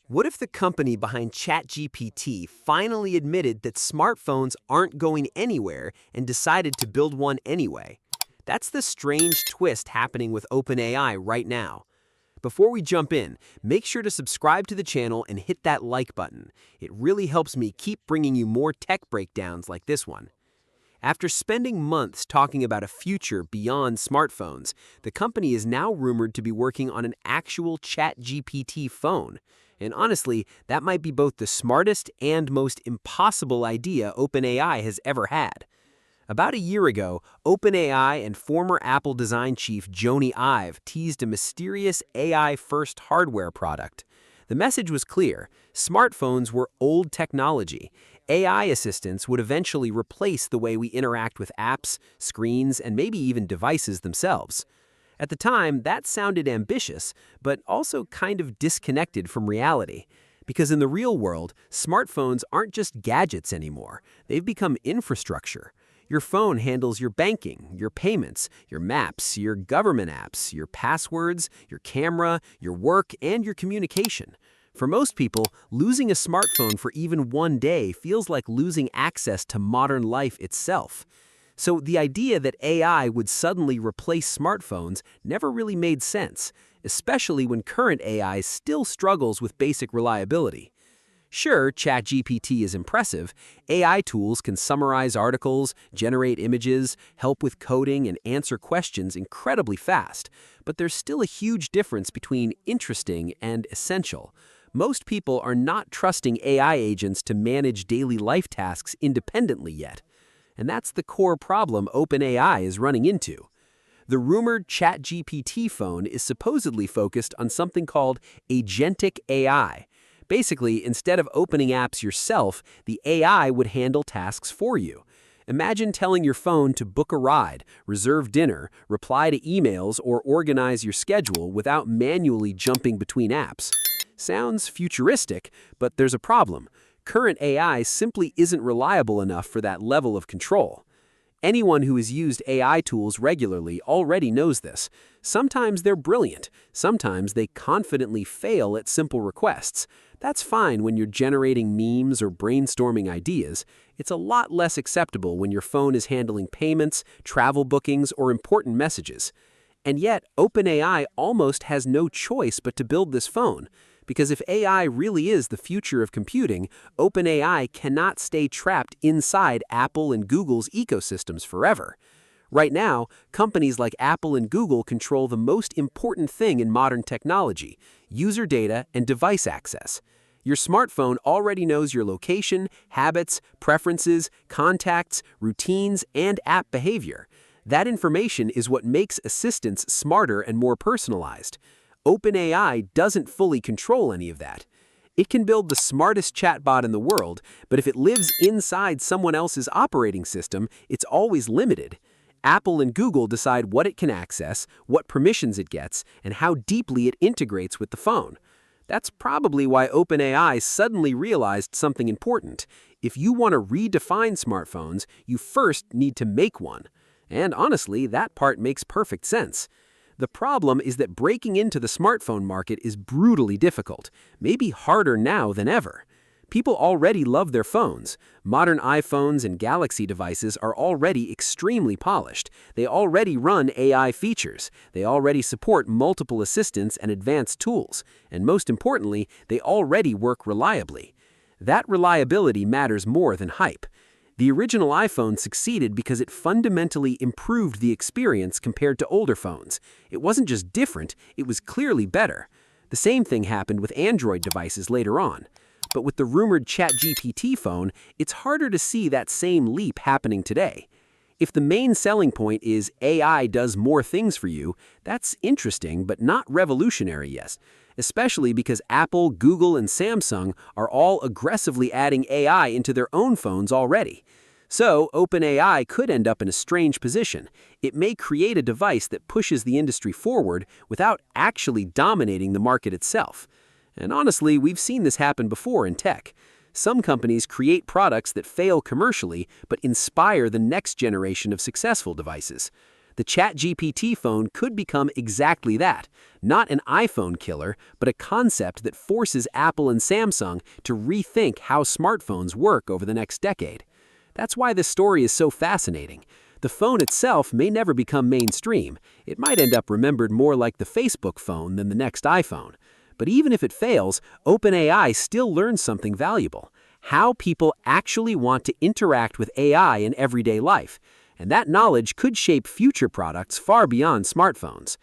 What if the company behind ChatGPT finally admitted that smartphones aren't going anywhere and decided to build one anyway? That's the strange twist happening with OpenAI right now. Before we jump in, make sure to subscribe to the channel and hit that like button. It really helps me keep bringing you more tech breakdowns like this one. After spending months talking about a future beyond smartphones, the company is now rumored to be working on an actual ChatGPT phone. And honestly, that might be both the smartest and most impossible idea OpenAI has ever had. About a year ago, OpenAI and former Apple design chief Jony Ive teased a mysterious AI-first hardware product. The message was clear: smartphones were old technology. AI assistants would eventually replace the way we interact with apps, screens, and maybe even devices themselves. At the time, that sounded ambitious, but also kind of disconnected from reality. Because in the real world, smartphones aren't just gadgets anymore. They've become infrastructure. Your phone handles your banking, your payments, your maps, your government apps, your passwords, your camera, your work, and your communication. For most people, losing a smartphone for even one day feels like losing access to modern life itself. So the idea that AI would suddenly replace smartphones never really made sense, especially when current AI still struggles with basic reliability. Sure, ChatGPT is impressive. AI tools can summarize articles, generate images, help with coding, and answer questions incredibly fast. But there's still a huge difference between interesting and essential. Most people are not trusting AI agents to manage daily life tasks independently yet. And that's the core problem OpenAI is running into. The rumored ChatGPT phone is supposedly focused on something called agentic AI. Basically, instead of opening apps yourself, the AI would handle tasks for you. Imagine telling your phone to book a ride, reserve dinner, reply to emails, or organize your schedule without manually jumping between apps. Sounds futuristic, but there's a problem. Current AI simply isn't reliable enough for that level of control. Anyone who has used AI tools regularly already knows this. Sometimes they're brilliant. Sometimes they confidently fail at simple requests. That's fine when you're generating memes or brainstorming ideas. It's a lot less acceptable when your phone is handling payments, travel bookings, or important messages. And yet, OpenAI almost has no choice but to build this phone. Because if AI really is the future of computing, OpenAI cannot stay trapped inside Apple and Google's ecosystems forever. Right now, companies like Apple and Google control the most important thing in modern technology: user data and device access. Your smartphone already knows your location, habits, preferences, contacts, routines, and app behavior. That information is what makes assistants smarter and more personalized. OpenAI doesn't fully control any of that. It can build the smartest chatbot in the world, but if it lives inside someone else's operating system, it's always limited. Apple and Google decide what it can access, what permissions it gets, and how deeply it integrates with the phone. That's probably why OpenAI suddenly realized something important. If you want to redefine smartphones, you first need to make one. And honestly, that part makes perfect sense. The problem is that breaking into the smartphone market is brutally difficult, maybe harder now than ever. People already love their phones. Modern iPhones and Galaxy devices are already extremely polished. They already run AI features. They already support multiple assistants and advanced tools. And most importantly, they already work reliably. That reliability matters more than hype. The original iPhone succeeded because it fundamentally improved the experience compared to older phones. It wasn't just different, it was clearly better. The same thing happened with Android devices later on. But with the rumored ChatGPT phone, it's harder to see that same leap happening today. If the main selling point is AI does more things for you, that's interesting but not revolutionary yet, especially because Apple, Google, and Samsung are all aggressively adding AI into their own phones already. So, OpenAI could end up in a strange position. It may create a device that pushes the industry forward without actually dominating the market itself. And honestly, we've seen this happen before in tech. Some companies create products that fail commercially but inspire the next generation of successful devices. The ChatGPT phone could become exactly that. Not an iPhone killer, but a concept that forces Apple and Samsung to rethink how smartphones work over the next decade. That's why this story is so fascinating. The phone itself may never become mainstream. It might end up remembered more like the Facebook phone than the next iPhone. But even if it fails, OpenAI still learns something valuable: how people actually want to interact with AI in everyday life. And that knowledge could shape future products far beyond smartphones.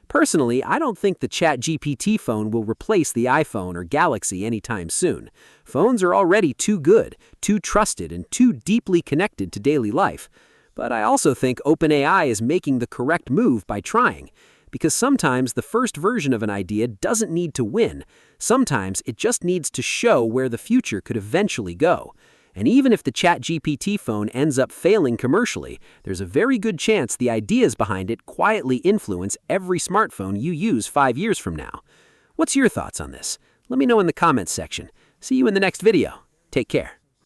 Personally, I don't think the ChatGPT phone will replace the iPhone or Galaxy anytime soon. Phones are already too good, too trusted, and too deeply connected to daily life. But I also think OpenAI is making the correct move by trying. Because sometimes the first version of an idea doesn't need to win. Sometimes it just needs to show where the future could eventually go. And even if the ChatGPT phone ends up failing commercially, there's a very good chance the ideas behind it quietly influence every smartphone you use 5 years from now. What's your thoughts on this? Let me know in the comments section. See you in the next video. Take care.